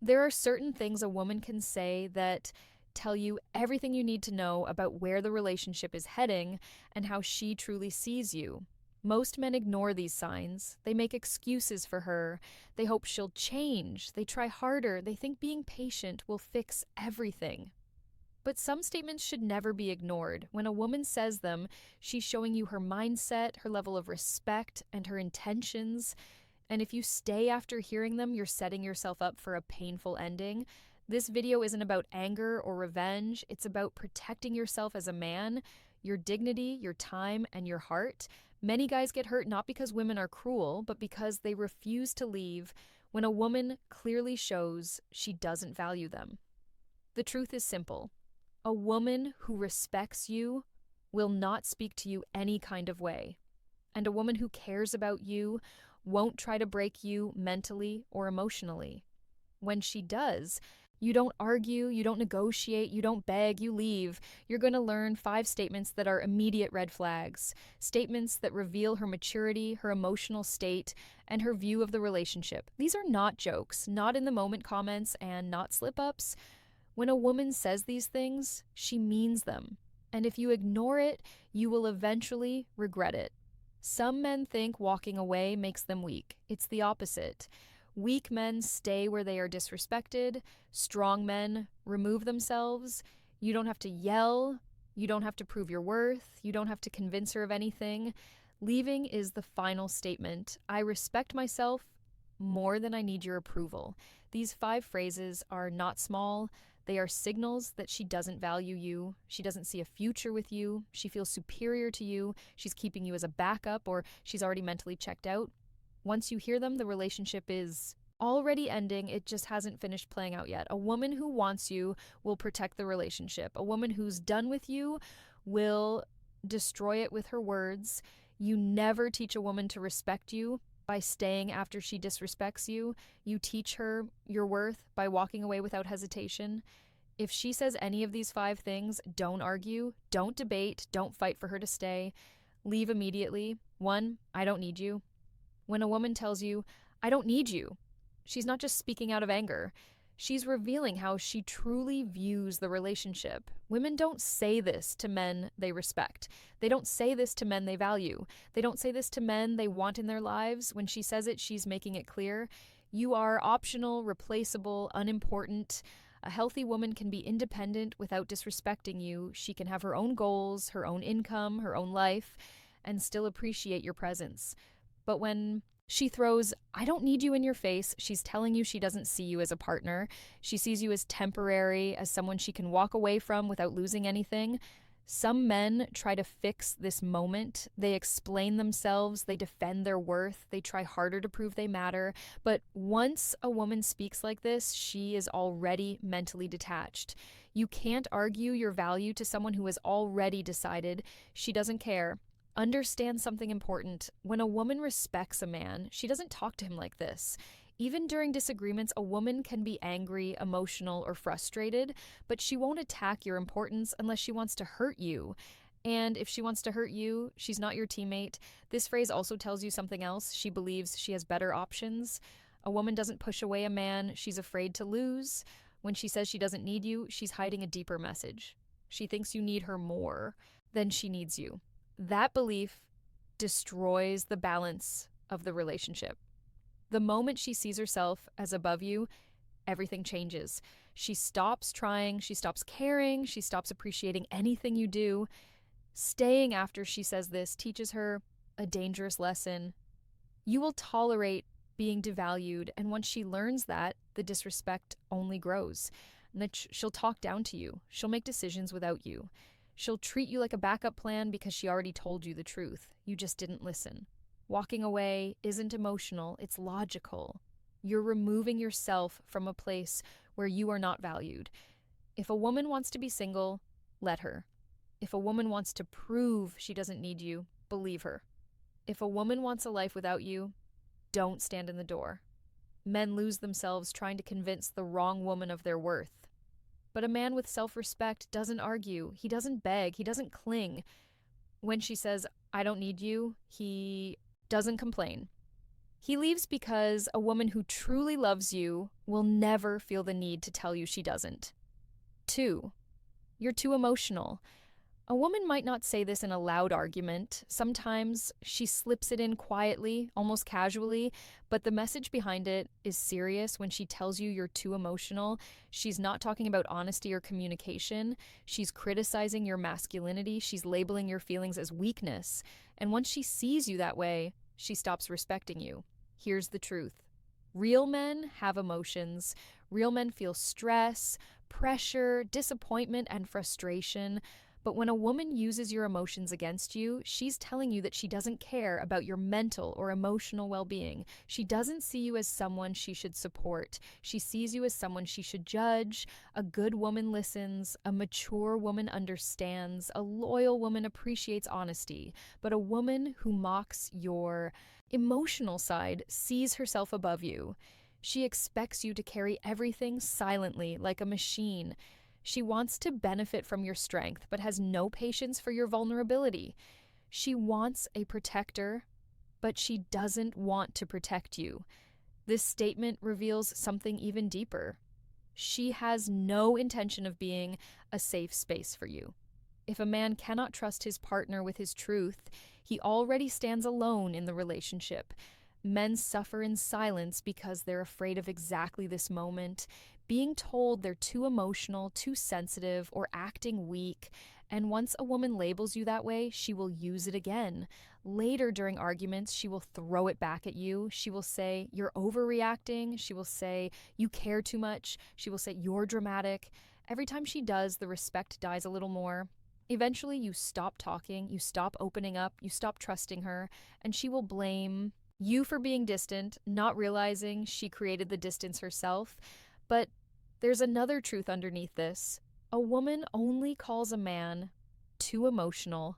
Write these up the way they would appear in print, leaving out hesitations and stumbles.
There are certain things a woman can say that tell you everything you need to know about where the relationship is heading and how she truly sees you. Most men ignore these signs. They make excuses for her. They hope she'll change. They try harder. They think being patient will fix everything. But some statements should never be ignored. When a woman says them, she's showing you her mindset, her level of respect, and her intentions. And if you stay after hearing them, you're setting yourself up for a painful ending. This video isn't about anger or revenge. It's about protecting yourself as a man, your dignity, your time, and your heart. Many guys get hurt not because women are cruel, but because they refuse to leave when a woman clearly shows she doesn't value them. The truth is simple. A woman who respects you will not speak to you any kind of way. And a woman who cares about you won't try to break you mentally or emotionally. When she does, you don't argue, you don't negotiate, you don't beg, you leave. You're going to learn 5 statements that are immediate red flags, statements that reveal her maturity, her emotional state, and her view of the relationship. These are not jokes, not in the moment comments, and not slip-ups. When a woman says these things, she means them. And if you ignore it, you will eventually regret it. Some men think walking away makes them weak. It's the opposite. Weak men stay where they are disrespected. Strong men remove themselves. You don't have to yell. You don't have to prove your worth. You don't have to convince her of anything. Leaving is the final statement. I respect myself more than I need your approval. These 5 phrases are not small. They are signals that she doesn't value you. She doesn't see a future with you. She feels superior to you. She's keeping you as a backup, or she's already mentally checked out. Once you hear them, the relationship is already ending. It just hasn't finished playing out yet. A woman who wants you will protect the relationship. A woman who's done with you will destroy it with her words. You never teach a woman to respect you by staying after she disrespects you. You teach her your worth by walking away without hesitation. If she says any of these 5 things, don't argue, don't debate, don't fight for her to stay. Leave immediately. 1, I don't need you. When a woman tells you, I don't need you, she's not just speaking out of anger. She's revealing how she truly views the relationship. Women don't say this to men they respect. They don't say this to men they value. They don't say this to men they want in their lives. When she says it, she's making it clear. You are optional, replaceable, unimportant. A healthy woman can be independent without disrespecting you. She can have her own goals, her own income, her own life, and still appreciate your presence. But when she throws, I don't need you in your face, she's telling you she doesn't see you as a partner. She sees you as temporary, as someone she can walk away from without losing anything. Some men try to fix this moment. They explain themselves, they defend their worth, they try harder to prove they matter. But once a woman speaks like this, she is already mentally detached. You can't argue your value to someone who has already decided she doesn't care. Understand something important. When a woman respects a man, she doesn't talk to him like this. Even during disagreements, a woman can be angry, emotional, or frustrated, but she won't attack your importance unless she wants to hurt you. And if she wants to hurt you, she's not your teammate. This phrase also tells you something else. She believes she has better options. A woman doesn't push away a man she's afraid to lose. When she says she doesn't need you, she's hiding a deeper message. She thinks you need her more than she needs you. That belief destroys the balance of the relationship. The moment she sees herself as above you, everything changes. She stops trying, she stops caring, she stops appreciating anything you do. Staying after she says this teaches her a dangerous lesson. You will tolerate being devalued, and once she learns that, the disrespect only grows. And that she'll talk down to you. She'll make decisions without you. She'll treat you like a backup plan because she already told you the truth. You just didn't listen. Walking away isn't emotional, it's logical. You're removing yourself from a place where you are not valued. If a woman wants to be single, let her. If a woman wants to prove she doesn't need you, believe her. If a woman wants a life without you, don't stand in the door. Men lose themselves trying to convince the wrong woman of their worth. But a man with self-respect doesn't argue, he doesn't beg, he doesn't cling. When she says, I don't need you, he doesn't complain. He leaves because a woman who truly loves you will never feel the need to tell you she doesn't. 2. You're too emotional. A woman might not say this in a loud argument. Sometimes she slips it in quietly, almost casually, but the message behind it is serious when she tells you you're too emotional. She's not talking about honesty or communication. She's criticizing your masculinity. She's labeling your feelings as weakness. And once she sees you that way, she stops respecting you. Here's the truth. Real men have emotions. Real men feel stress, pressure, disappointment, and frustration. But when a woman uses your emotions against you, she's telling you that she doesn't care about your mental or emotional well-being. She doesn't see you as someone she should support. She sees you as someone she should judge. A good woman listens. A mature woman understands. A loyal woman appreciates honesty. But a woman who mocks your emotional side sees herself above you. She expects you to carry everything silently, like a machine. She wants to benefit from your strength, but has no patience for your vulnerability. She wants a protector, but she doesn't want to protect you. This statement reveals something even deeper. She has no intention of being a safe space for you. If a man cannot trust his partner with his truth, he already stands alone in the relationship. Men suffer in silence because they're afraid of exactly this moment, being told they're too emotional, too sensitive, or acting weak. And once a woman labels you that way, she will use it again. Later during arguments, she will throw it back at you. She will say, "You're overreacting." She will say, "You care too much." She will say, "You're dramatic." Every time she does, the respect dies a little more. Eventually, you stop talking, you stop opening up, you stop trusting her, and she will blame you for being distant, not realizing she created the distance herself. But there's another truth underneath this. A woman only calls a man too emotional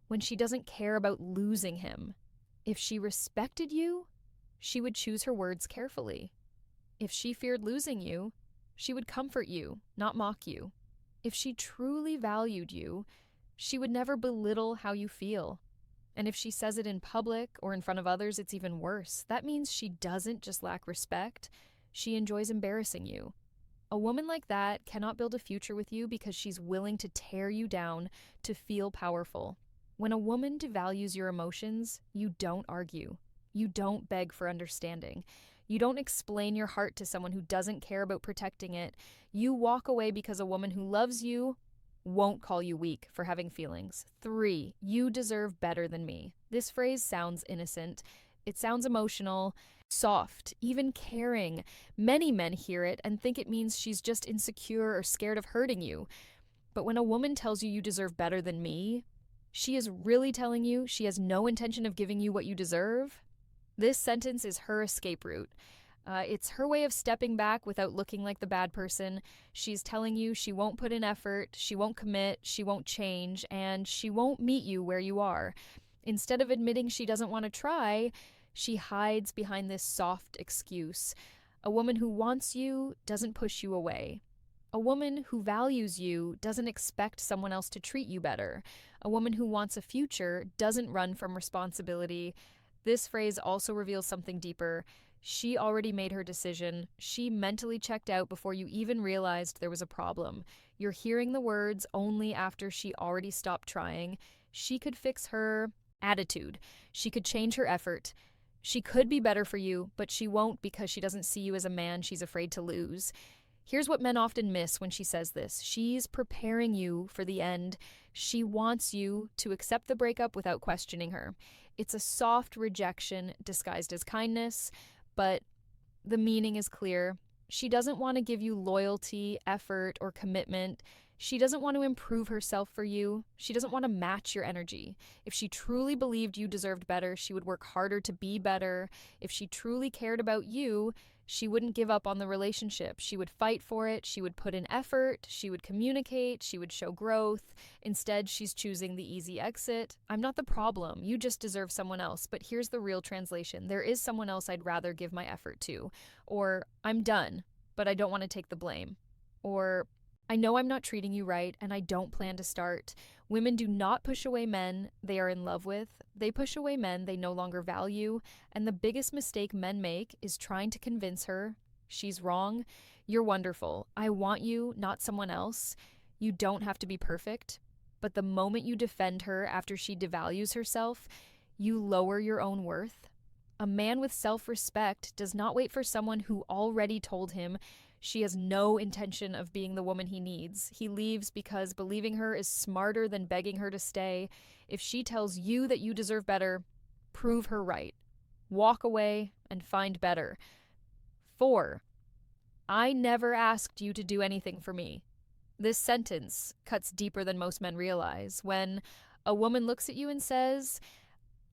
when she doesn't care about losing him. If she respected you, she would choose her words carefully. If she feared losing you, she would comfort you, not mock you. If she truly valued you, she would never belittle how you feel. And if she says it in public or in front of others, it's even worse. That means she doesn't just lack respect, she enjoys embarrassing you. A woman like that cannot build a future with you because she's willing to tear you down to feel powerful. When a woman devalues your emotions, you don't argue. You don't beg for understanding. You don't explain your heart to someone who doesn't care about protecting it. You walk away because a woman who loves you won't call you weak for having feelings. 3, you deserve better than me. This phrase sounds innocent. It sounds emotional, soft, even caring. Many men hear it and think it means she's just insecure or scared of hurting you. But when a woman tells you you deserve better than me, she is really telling you she has no intention of giving you what you deserve. This sentence is her escape route. It's her way of stepping back without looking like the bad person. She's telling you she won't put in effort, she won't commit, she won't change, and she won't meet you where you are. Instead of admitting she doesn't want to try, she hides behind this soft excuse. A woman who wants you doesn't push you away. A woman who values you doesn't expect someone else to treat you better. A woman who wants a future doesn't run from responsibility. This phrase also reveals something deeper. She already made her decision. She mentally checked out before you even realized there was a problem. You're hearing the words only after she already stopped trying. She could fix her attitude. She could change her effort. She could be better for you, but she won't because she doesn't see you as a man she's afraid to lose. Here's what men often miss when she says this. She's preparing you for the end. She wants you to accept the breakup without questioning her. It's a soft rejection disguised as kindness, but the meaning is clear. She doesn't want to give you loyalty, effort, or commitment. She doesn't want to improve herself for you. She doesn't want to match your energy. If she truly believed you deserved better, she would work harder to be better. If she truly cared about you, she wouldn't give up on the relationship. She would fight for it. She would put in effort. She would communicate. She would show growth. Instead, she's choosing the easy exit. I'm not the problem. You just deserve someone else. But here's the real translation. There is someone else I'd rather give my effort to. Or, I'm done, but I don't want to take the blame. Or, I know I'm not treating you right, and I don't plan to start. Women do not push away men they are in love with. They push away men they no longer value, and the biggest mistake men make is trying to convince her she's wrong. You're wonderful. I want you, not someone else. You don't have to be perfect. But the moment you defend her after she devalues herself, you lower your own worth. A man with self respect does not wait for someone who already told him she has no intention of being the woman he needs. He leaves because believing her is smarter than begging her to stay. If she tells you that you deserve better, prove her right. Walk away and find better. 4. I never asked you to do anything for me. This sentence cuts deeper than most men realize. When a woman looks at you and says,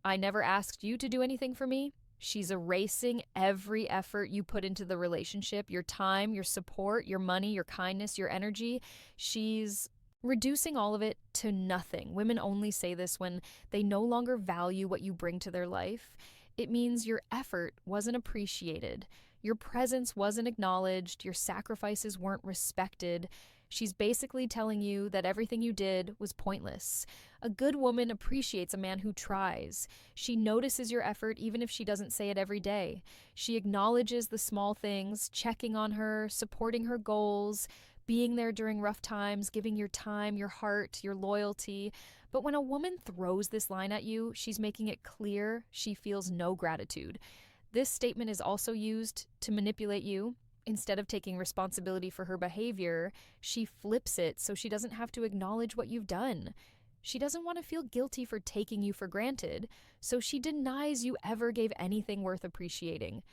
I never asked you to do anything for me, she's erasing every effort you put into the relationship, your time, your support, your money, your kindness, your energy. She's reducing all of it to nothing. Women only say this when they no longer value what you bring to their life. It means your effort wasn't appreciated, your presence wasn't acknowledged, your sacrifices weren't respected. She's basically telling you that everything you did was pointless. A good woman appreciates a man who tries. She notices your effort even if she doesn't say it every day. She acknowledges the small things, checking on her, supporting her goals, being there during rough times, giving your time, your heart, your loyalty. But when a woman throws this line at you, she's making it clear she feels no gratitude. This statement is also used to manipulate you. Instead of taking responsibility for her behavior, she flips it so she doesn't have to acknowledge what you've done. She doesn't want to feel guilty for taking you for granted, so she denies you ever gave anything worth appreciating.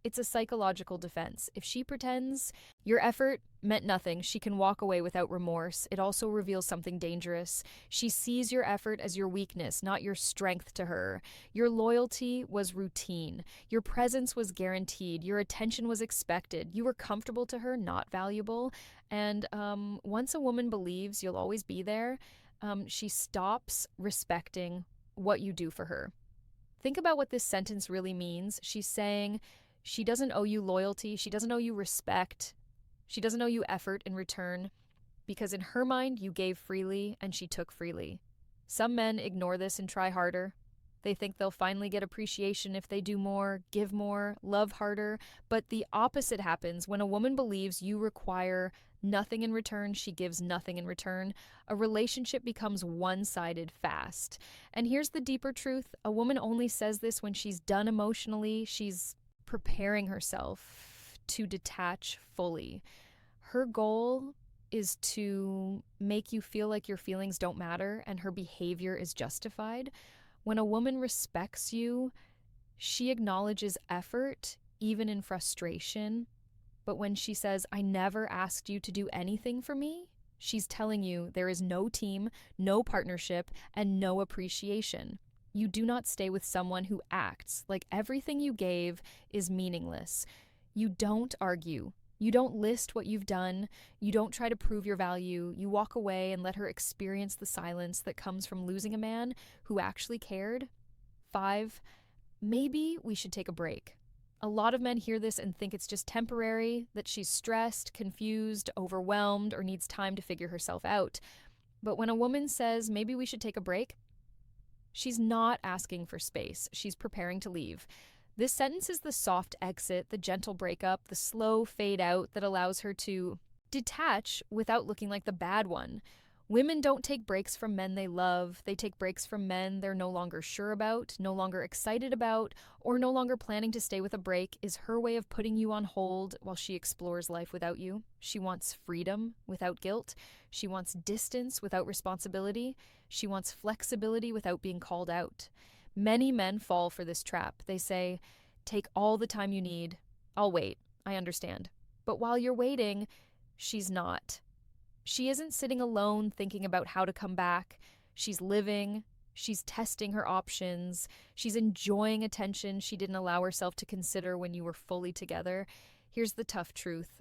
It's a psychological defense. If she pretends your effort meant nothing, she can walk away without remorse. It also reveals something dangerous. She sees your effort as your weakness, not your strength to her. Your loyalty was routine. Your presence was guaranteed. Your attention was expected. You were comfortable to her, not valuable. And once a woman believes you'll always be there, she stops respecting what you do for her. Think about what this sentence really means. She's saying, she doesn't owe you loyalty. She doesn't owe you respect. She doesn't owe you effort in return because in her mind, you gave freely and she took freely. Some men ignore this and try harder. They think they'll finally get appreciation if they do more, give more, love harder. But the opposite happens when a woman believes you require nothing in return, she gives nothing in return. A relationship becomes one-sided fast. And here's the deeper truth. A woman only says this when she's done emotionally. She's preparing herself to detach fully. Her goal is to make you feel like your feelings don't matter and her behavior is justified. When a woman respects you, she acknowledges effort, even in frustration. But when she says, I never asked you to do anything for me, she's telling you there is no team, no partnership, and no appreciation. You do not stay with someone who acts like everything you gave is meaningless. You don't argue. You don't list what you've done. You don't try to prove your value. You walk away and let her experience the silence that comes from losing a man who actually cared. 5, maybe we should take a break. A lot of men hear this and think it's just temporary, that she's stressed, confused, overwhelmed, or needs time to figure herself out. But when a woman says, maybe we should take a break, she's not asking for space. She's preparing to leave. This sentence is the soft exit, the gentle breakup, the slow fade out that allows her to detach without looking like the bad one. Women don't take breaks from men they love. They take breaks from men they're no longer sure about, no longer excited about, or no longer planning to stay with. A break is her way of putting you on hold while she explores life without you. She wants freedom without guilt. She wants distance without responsibility. She wants flexibility without being called out. Many men fall for this trap. They say, take all the time you need. I'll wait. I understand. But while you're waiting, she's not. She isn't sitting alone thinking about how to come back. She's living. She's testing her options. She's enjoying attention she didn't allow herself to consider when you were fully together. Here's the tough truth.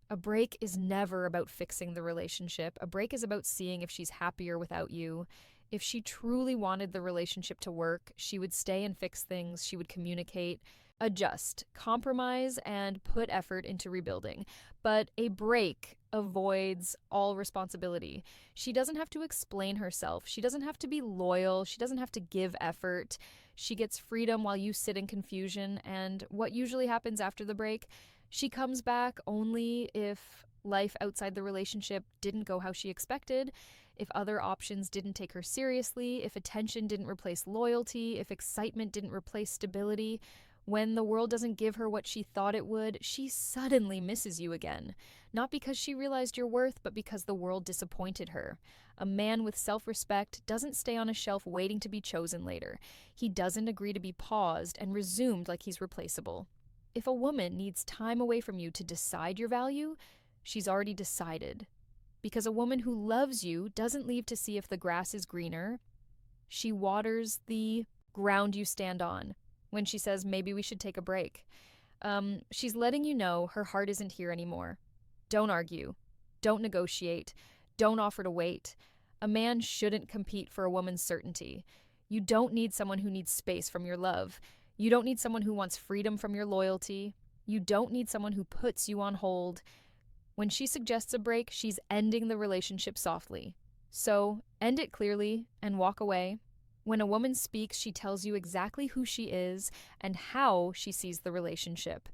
A break is never about fixing the relationship. A break is about seeing if she's happier without you. If she truly wanted the relationship to work, she would stay and fix things. She would communicate. Adjust, compromise, and put effort into rebuilding. But a break avoids all responsibility. She doesn't have to explain herself. She doesn't have to be loyal. She doesn't have to give effort. She gets freedom while you sit in confusion. And what usually happens after the break, she comes back only if life outside the relationship didn't go how she expected, if other options didn't take her seriously, if attention didn't replace loyalty, if excitement didn't replace stability. When the world doesn't give her what she thought it would, she suddenly misses you again. Not because she realized your worth, but because the world disappointed her. A man with self-respect doesn't stay on a shelf waiting to be chosen later. He doesn't agree to be paused and resumed like he's replaceable. If a woman needs time away from you to decide your value, she's already decided. Because a woman who loves you doesn't leave to see if the grass is greener. She waters the ground you stand on. When she says, maybe we should take a break, she's letting you know her heart isn't here anymore. Don't argue. Don't negotiate. Don't offer to wait. A man shouldn't compete for a woman's certainty. You don't need someone who needs space from your love. You don't need someone who wants freedom from your loyalty. You don't need someone who puts you on hold. When she suggests a break, she's ending the relationship softly. So, end it clearly and walk away. When a woman speaks, she tells you exactly who she is and how she sees the relationship.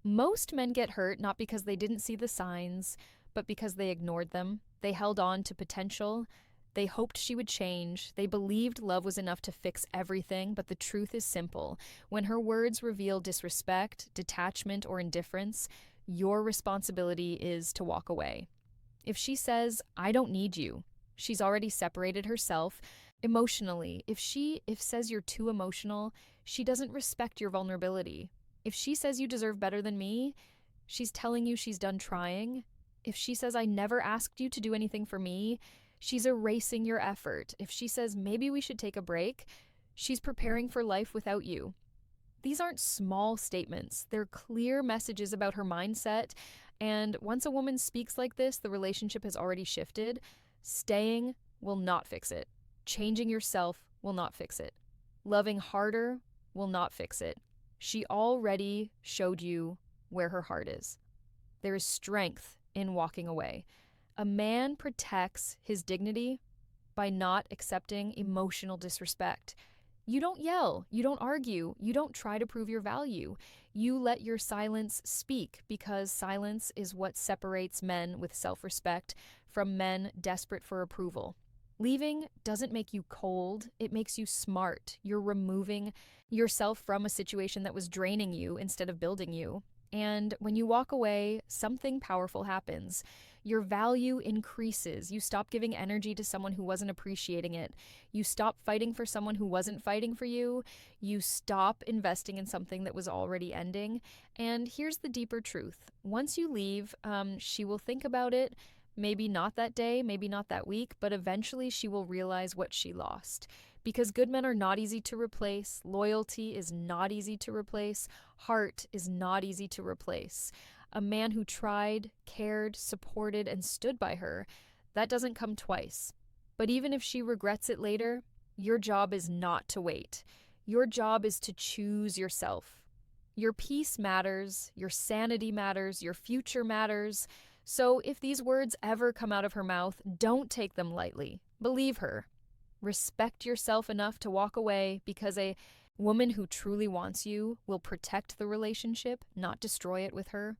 Most men get hurt not because they didn't see the signs, but because they ignored them. They held on to potential. They hoped she would change. They believed love was enough to fix everything, but the truth is simple. When her words reveal disrespect, detachment, or indifference, your responsibility is to walk away. If she says, I don't need you, she's already separated herself. Emotionally, if says you're too emotional, she doesn't respect your vulnerability. If she says you deserve better than me, she's telling you she's done trying. If she says I never asked you to do anything for me, she's erasing your effort. If she says maybe we should take a break, she's preparing for life without you. These aren't small statements. They're clear messages about her mindset. And once a woman speaks like this, the relationship has already shifted. Staying will not fix it. Changing yourself will not fix it. Loving harder will not fix it. She already showed you where her heart is. There is strength in walking away. A man protects his dignity by not accepting emotional disrespect. You don't yell, you don't argue, you don't try to prove your value. You let your silence speak because silence is what separates men with self-respect from men desperate for approval. Leaving doesn't make you cold, it makes you smart. You're removing yourself from a situation that was draining you instead of building you. And when you walk away, something powerful happens. Your value increases. You stop giving energy to someone who wasn't appreciating it. You stop fighting for someone who wasn't fighting for you. You stop investing in something that was already ending. And here's the deeper truth. Once you leave, she will think about it. Maybe not that day, maybe not that week, but eventually she will realize what she lost. Because good men are not easy to replace, loyalty is not easy to replace, heart is not easy to replace. A man who tried, cared, supported, and stood by her, that doesn't come twice. But even if she regrets it later, your job is not to wait. Your job is to choose yourself. Your peace matters, your sanity matters, your future matters. So if these words ever come out of her mouth, don't take them lightly. Believe her. Respect yourself enough to walk away because a woman who truly wants you will protect the relationship, not destroy it with her.